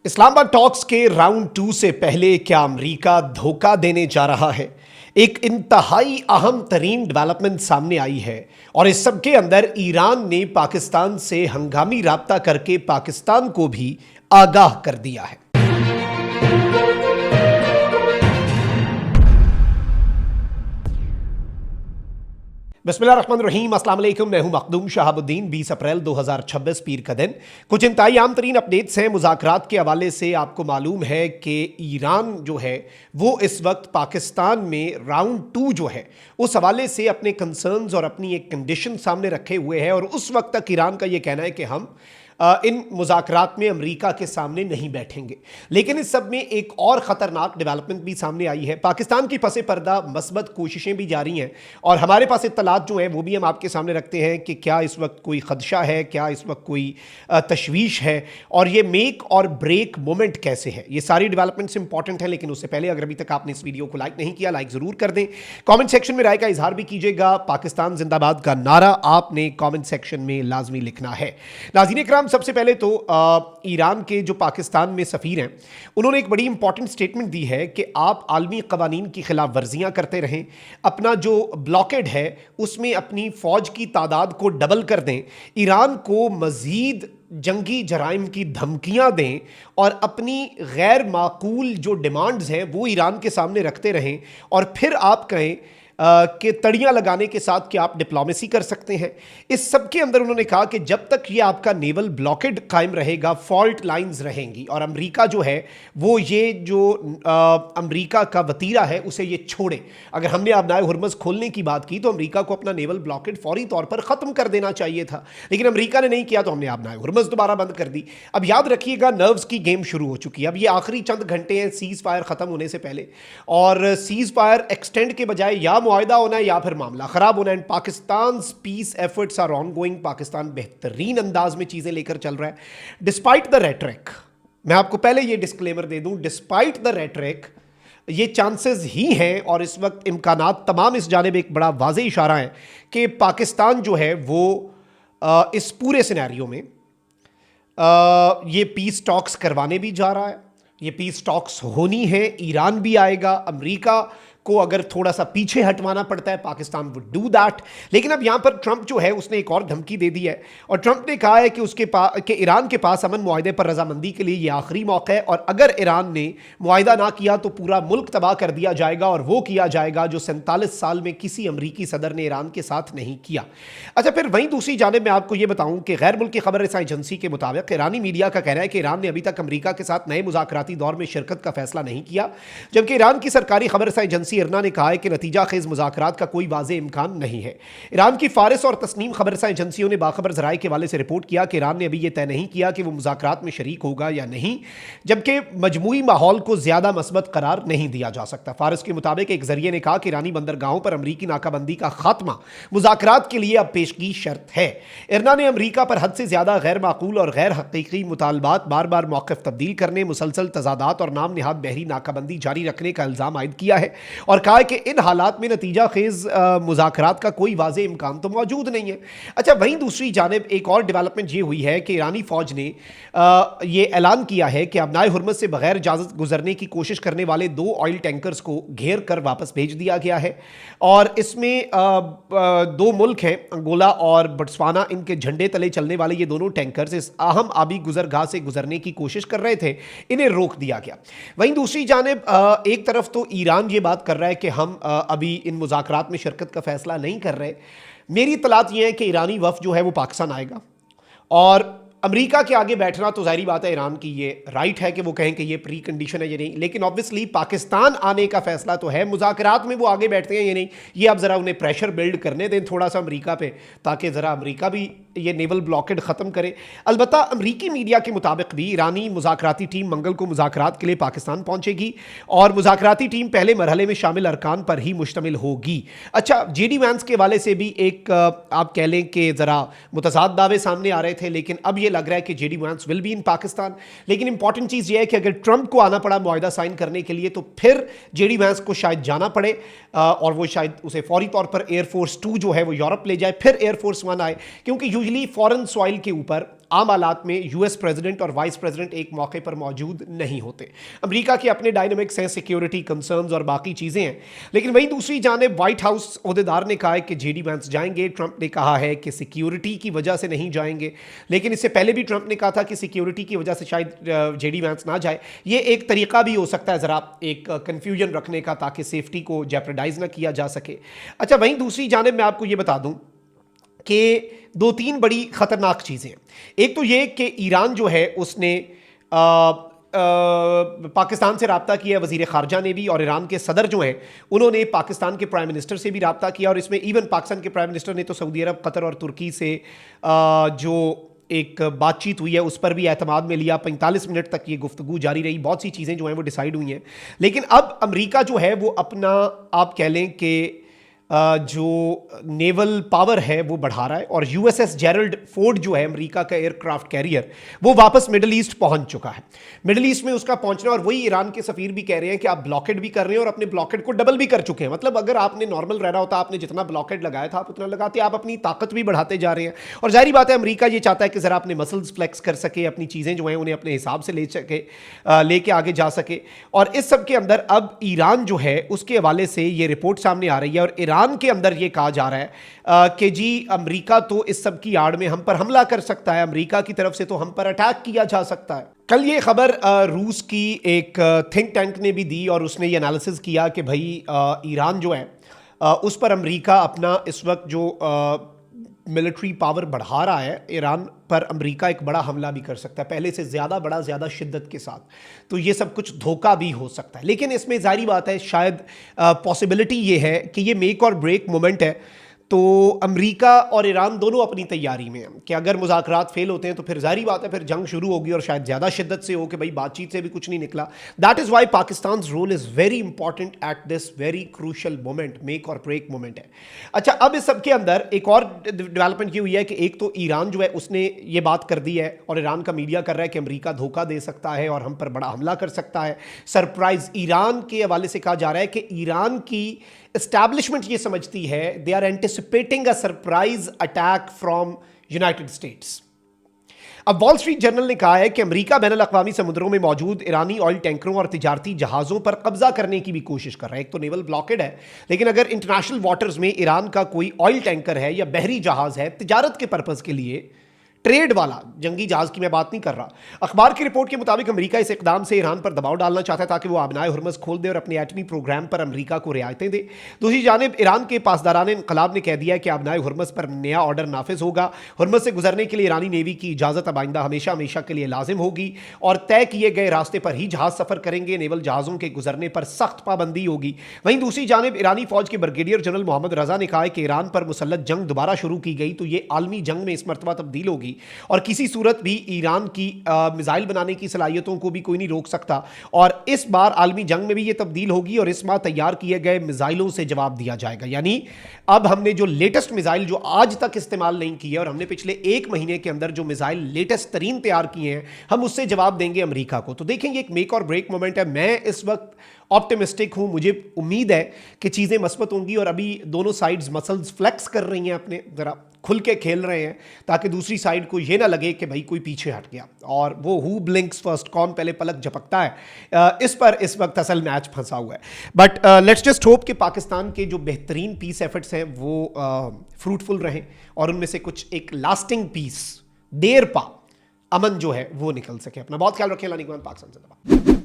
Islamabad talks के round 2 से पहले क्या अमेरिका धोखा देने जा रहा है? एक इंतहाई अहम तरीन डेवलपमेंट सामने आई है और इस सब के अंदर ईरान ने पाकिस्तान से हंगामी राब्ता करके पाकिस्तान को भी आगाह कर दिया है। बिस्मिल्लाहिर्रहमानिर्रहीम, अस्सलाम वालेकुम। मैं हूं मखदूम शहाबुद्दीन। 20 अप्रैल 2026 पीर का दिन। कुछ इंतहाई आम तरीन अपडेट्स हैं मुज़ाकरात के हवाले से। आपको मालूम है कि ईरान जो है वो इस वक्त पाकिस्तान में राउंड 2 जो है उस हवाले से अपने कंसर्न्स और अपनी एक कंडीशन सामने रखे हुए हैं और उस वक्त तक ईरान का ये कहना है कि हम इन मुज़ाकरात में अमेरिका के सामने नहीं बैठेंगे। लेकिन इस सब में एक और ख़तरनाक डेवलपमेंट भी सामने आई है। पाकिस्तान की पसे पर्दा मस्बत कोशिशें भी जारी हैं और हमारे पास इत्तलात जो हैं वो भी हम आपके सामने रखते हैं कि क्या इस वक्त कोई ख़दशा है, क्या इस वक्त कोई तशवीश है और ये मेक और ब्रेक मोमेंट कैसे है। ये सारी डेवलपमेंट्स इंपॉर्टेंट हैं, लेकिन उससे पहले अगर अभी तक आपने इस वीडियो को लाइक नहीं किया, लाइक ज़रूर कर दें। कॉमेंट सेक्शन में राय का इजहार भी कीजिएगा। पाकिस्तान जिंदाबाद का नारा आपने कॉमेंट सेक्शन में लाजमी लिखना है। नाज़रीन इकराम, सबसे पहले तो ईरान के जो पाकिस्तान में सफ़ीर हैं उन्होंने एक बड़ी इंपॉर्टेंट स्टेटमेंट दी है कि आप आलमी कवानीन की खिलाफ वर्जियाँ करते रहें, अपना जो ब्लॉकेड है उसमें अपनी फ़ौज की तादाद को डबल कर दें, ईरान को मज़ीद जंगी जराइम की धमकियां दें और अपनी गैर माकूल जो डिमांड्स हैं वो ईरान के सामने रखते रहें और फिर आप कहें कि तड़ियां लगाने के साथ कि आप डिप्लोमेसी कर सकते हैं। इस सब के अंदर उन्होंने कहा कि जब तक ये आपका नेवल ब्लॉकेड कायम रहेगा, फॉल्ट लाइंस रहेंगी और अमेरिका जो है वो ये जो अमेरिका का वतीरा है उसे ये छोड़े। अगर हमने आबनाए हुर्मुज़ खोलने की बात की तो अमेरिका को अपना नेवल ब्लॉकेड फौरी तौर पर ख़त्म कर देना चाहिए था, लेकिन अमेरिका ने नहीं किया तो हमने आबनाए हुर्मुज़ दोबारा बंद कर दी। अब याद रखिएगा, नर्व्स की गेम शुरू हो चुकी है। अब ये आखिरी चंद घंटे हैं सीज़ फायर ख़त्म होने से पहले और सीज़ फायर एक्सटेंड के बजाय या मुआहदा होना है या फिर मामला खराब होना है। Pakistan peace efforts are ongoing. Pakistan बेहतरीन अंदाज में चीजें लेकर चल रहा है डिस्पाइट द रेटरिक। मैं आपको पहले ये डिस्क्लेमर दे दूं, डिस्पाइट द रेटरिक ये चांसेस ही हैं और इस वक्त इम्कानात तमाम इस जानिब एक बड़ा वाज़ेह इशारा है कि पाकिस्तान जो है वो इस पूरे सिनेरियो में ये पीस टॉक्स करवाने भी जा रहा है। ये पीस टॉक्स होनी है, ईरान भी आएगा। अमेरिका को अगर थोड़ा सा पीछे हटवाना पड़ता है पाकिस्तान वुड डू दैट। लेकिन अब यहां पर ट्रंप जो है उसने एक और धमकी दे दी है और ट्रंप ने कहा है कि ईरान के पास अमन मुआहदे पर रजामंदी के लिए यह आखिरी मौका है और अगर ईरान ने मुआहदा ना किया तो पूरा मुल्क तबाह कर दिया जाएगा और वो किया जाएगा जो 47 साल में किसी अमरीकी सदर ने ईरान के साथ नहीं किया। अच्छा, फिर वहीं दूसरी जानिब मैं आपको यह बताऊं कि गैर मुल्की खबर रसां एजेंसी के मुताबिक ईरानी मीडिया का कहना है कि ईरान ने अभी तक अमरीका के साथ नए मुज़ाकराती दौर में शिरकत का फैसला नहीं किया, जबकि ईरान की सरकारी खबर रसां एजेंसी इरना ने कहा है कि नतीजा खेज मुज़ाकरात का कोई वाज़ेह इम्कान नहीं है। ईरान की फारिस और तस्नीम खबरसां एजेंसियों ने बाखबर ज़राए के हवाले से रिपोर्ट किया कि ईरान ने अभी यह तय नहीं किया कि वो मुज़ाकरात में शरीक होगा या नहीं, जबकि मजमूई माहौल को ज्यादा मस्बत करार नहीं दिया जा सकता। फारिस के मुताबिक एक जरिए ने कहा कि ईरानी बंदरगाहों पर अमरीकी नाकाबंदी का खात्मा मुज़ाकरात के लिए अब पेशगी शर्त है। इरना ने अमरीका पर हद से ज्यादा गैर माकूल और गैर हकीकी मुतालबात, बार बार मौक़िफ़ तब्दील करने, मुसलसल तजादात और नाम निहाद बहरी नाकाबंदी जारी रखने का इल्ज़ाम आयद किया है और कहा कि इन हालात में नतीजा खेज मुज़ाकरात का कोई वाज़ेह इम्कान तो मौजूद नहीं है। अच्छा, वहीं दूसरी जानिब एक और डेवलपमेंट ये हुई है कि ईरानी फ़ौज ने ये ऐलान किया है कि आबनाए हुर्मुज़ से बगैर इजाज़त गुजरने की कोशिश करने वाले 2 ऑयल टैंकर्स को घेर कर वापस भेज दिया गया है और इसमें 2 मुल्क हैं, अंगोला और बोत्सवाना, इनके झंडे तले चलने वाले ये दोनों टैंकर्स इस अहम आबी गुजरगाह से गुजरने की कोशिश कर रहे थे, इन्हें रोक दिया गया। वहीं दूसरी जानिब एक तरफ तो ईरान ये बात कर रहा है कि हम अभी इन मुज़ाकरात में शिरकत का फैसला नहीं कर रहे। मेरी इत्तलात ये है कि ईरानी वफ़द जो है वो पाकिस्तान आएगा और अमेरिका के आगे बैठना तो जाहिर बात है ईरान की ये राइट है कि वो कहें कि ये प्री कंडीशन है ये नहीं, लेकिन ऑब्वियसली पाकिस्तान आने का फैसला तो है। मुज़ाकरात में वो आगे बैठते हैं ये नहीं, ये अब ज़रा उन्हें प्रेशर बिल्ड करने दें थोड़ा सा अमेरिका पे, ताकि ज़रा अमेरिका भी ये नेवल ब्लॉकेड ख़त्म करे। अलबत्ता अमरीकी मीडिया के मुताबिक भी ईरानी मुज़ाकराती टीम मंगल को मुज़ाकरात के लिए पाकिस्तान पहुँचेगी और मुज़ाकराती टीम पहले मरहले में शामिल अरकान पर ही मुश्तमिल होगी। अच्छा, JD वैंस के हवाले से भी एक आप कह लें कि ज़रा मुतज़ाद दावे सामने आ रहे थे, लेकिन अब ये लग रहा है कि JD Vance will be in Pakistan. लेकिन इंपॉर्टेंट चीज़ ये है कि अगर ट्रंप को आना पड़ा मुआहदा साइन करने के लिए तो फिर JD वैंस को शायद जाना पड़े और वो शायद उसे फौरी तौर पर एयरफोर्स 2 जो है वो यूरोप ले जाए, फिर एयरफोर्स 1 आए, क्योंकि यूजली फॉरेन सॉइल के ऊपर आम हालात में यूएस प्रेसिडेंट और वाइस प्रेसिडेंट एक मौके पर मौजूद नहीं होते। अमेरिका के अपने डायनामिक्स हैं, सिक्योरिटी कंसर्न्स और बाकी चीज़ें हैं। लेकिन वहीं दूसरी जानिब व्हाइट हाउस ओहदेदार ने कहा है कि जेडी वैंस जाएंगे। ट्रंप ने कहा है कि सिक्योरिटी की वजह से नहीं जाएंगे, लेकिन इससे पहले भी ट्रंप ने कहा था कि सिक्योरिटी की वजह से शायद जेडी वैंस ना जाए। ये एक तरीका भी हो सकता है ज़रा एक कन्फ्यूजन रखने का, ताकि सेफ्टी को जेपरडाइज ना किया जा सके। अच्छा, वहीं दूसरी जानिब मैं आपको ये बता दूं कि 2-3 बड़ी ख़तरनाक चीज़ें हैं। एक तो ये कि ईरान जो है उसने पाकिस्तान से रब्ता किया, वज़ीर ख़ारजा ने भी, और ईरान के सदर जो हैं उन्होंने पाकिस्तान के प्राइम मिनिस्टर से भी रब्ता किया। और इसमें इवन पाकिस्तान के प्राइम मिनिस्टर ने तो सऊदी अरब, कतर और तुर्की से जो एक बातचीत हुई है उस पर भी एतमाद में लिया। 45 मिनट तक ये गुफ्तगू जारी रही, बहुत सी चीज़ें जो हैं वो डिसाइड हुई हैं। लेकिन अब अमेरिका जो है वो अपना, आप कह लें कि जो नेवल पावर है वो बढ़ा रहा है, और यूएसएस जेरल्ड फोर्ड जो है अमेरिका का एयरक्राफ्ट कैरियर, वो वापस मिडिल ईस्ट पहुंच चुका है। मिडिल ईस्ट में उसका पहुंचना, और वही ईरान के सफीर भी कह रहे हैं कि आप ब्लॉकेड भी कर रहे हैं और अपने ब्लॉकेड को डबल भी कर चुके हैं। मतलब अगर आपने नॉर्मल रहना होता, आपने जितना ब्लॉकेड लगाया था आप उतना लगाते, आप अपनी ताकत भी बढ़ाते जा रहे हैं। और जाहिर बात है अमेरिका ये चाहता है कि जरा अपने मसल्स फ्लेक्स कर सके, अपनी चीज़ें जो हैं उन्हें अपने हिसाब से लेके आगे जा सके। और इस सब के अंदर अब ईरान जो है उसके हवाले से ये रिपोर्ट सामने आ रही है, और ईरान के अंदर ये कहा जा रहा है कि जी अमेरिका तो इस सब की आड़ में हम पर हमला कर सकता है, अमेरिका की तरफ से तो हम पर अटैक किया जा सकता है। कल ये खबर रूस की एक थिंक टैंक ने भी दी, और उसने ये एनालिसिस किया कि भाई ईरान जो है उस पर अमेरिका अपना इस वक्त जो मिलिट्री पावर बढ़ा रहा है, ईरान पर अमेरिका एक बड़ा हमला भी कर सकता है, पहले से ज़्यादा बड़ा, ज़्यादा शिद्दत के साथ। तो ये सब कुछ धोखा भी हो सकता है। लेकिन इसमें जाहिर बात है शायद पॉसिबिलिटी ये है कि ये मेक और ब्रेक मोमेंट है। तो अमेरिका और ईरान दोनों अपनी तैयारी में हैं कि अगर मुज़ाकरात फेल होते हैं तो फिर जाहिर बात है फिर जंग शुरू होगी, और शायद ज़्यादा शिद्दत से हो कि भाई बातचीत से भी कुछ नहीं निकला। That is why Pakistan role is very important at this very crucial moment, make or break moment है। अच्छा, अब इस सब के अंदर एक और डेवलपमेंट ये हुई है कि एक तो ईरान जो है उसने ये बात कर दी है, और ईरान का मीडिया कर रहा है कि अमेरिका धोखा दे सकता है और हम पर बड़ा हमला कर सकता है। सरप्राइज ईरान के हवाले से कहा जा रहा है कि ईरान की एस्टैब्लिशमेंट ये समझती है, they are anticipating a surprise attack from United States. अब वॉल स्ट्रीट जर्नल ने कहा है कि अमेरिका बैनुल अक़वामी समुद्रों में मौजूद ईरानी ऑयल टैंकरों और तिजारती जहाज़ों पर कब्जा करने की भी कोशिश कर रहा है। एक तो नेवल ब्लॉकेड है, लेकिन अगर इंटरनेशनल वाटर्स में ईरान का कोई ऑयल टैंकर है या बहरी जहाज़ है तिजारत के पर्पज़ के लिए, ट्रेड वाला, जंगी जहाज की मैं बात नहीं कर रहा। अखबार की रिपोर्ट के मुताबिक अमेरिका इस इकदाम से ईरान पर दबाव डालना चाहता है ताकि वो आबनाए हुर्मुज़ खोल दे और अपने एटमी प्रोग्राम पर अमेरिका को रियायतें दे। दूसरी जानिब ईरान के पासदारान इनकलाब ने कह दिया है कि आबनाए हुर्मुज़ पर नया ऑर्डर नाफिज होगा। हुर्मुज़ से गुजरने के लिए ईरानी नेवी की इजाज़त अब आइंदा हमेशा हमेशा के लिए लाजिम होगी, और तय किए गए रास्ते पर ही जहाज सफ़र करेंगे। नेवल जहाज़ों के गुजरने पर सख्त पाबंदी होगी। वहीं दूसरी जानिब ईरानी फौज के ब्रिगेडियर जनरल मोहम्मद रजा ने कहा है कि ईरान पर मुसल्लत जंग दोबारा शुरू की गई तो ये आलमी जंग में इस मरतबा तब्दील होगी, और किसी सूरत भी ईरान की मिसाइल बनाने की सलाहियतों को भी कोई नहीं रोक सकता। और इस बार आलमी जंग में भी ये तब्दील होगी, और इस बार तैयार किए गए मिसाइलों से जवाब दिया जाएगा। यानी अब हमने जो लेटेस्ट मिसाइल जो आज तक इस्तेमाल नहीं की है, और हमने पिछले 1 महीने के अंदर जो मिसाइल लेटेस्ट तरीन तैयार किए हैं, हम उससे जवाब देंगे अमेरिका को। तो देखेंगे एक मेक और ब्रेक मोमेंट है। मैं इस वक्त ऑप्टिमिस्टिक हूं, मुझे उम्मीद है कि चीज़ें मस्बत होंगी, और अभी दोनों साइड्स मसल्स फ्लेक्स कर रही हैं, अपने ज़रा खुल के खेल रहे हैं, ताकि दूसरी साइड को ये ना लगे कि भाई कोई पीछे हट गया, और वो हु ब्लिंक्स फर्स्ट, कौन पहले पलक झपकता है, इस पर इस वक्त असल मैच फंसा हुआ है। बट लेट्स जस्ट होप कि पाकिस्तान के जो बेहतरीन पीस एफर्ट्स हैं वो फ्रूटफुल रहें, और उनमें से कुछ एक लास्टिंग पीस, देर पा अमन जो है वो निकल सके। अपना बहुत ख्याल रखें। पाकिस्तान जिंदाबाद।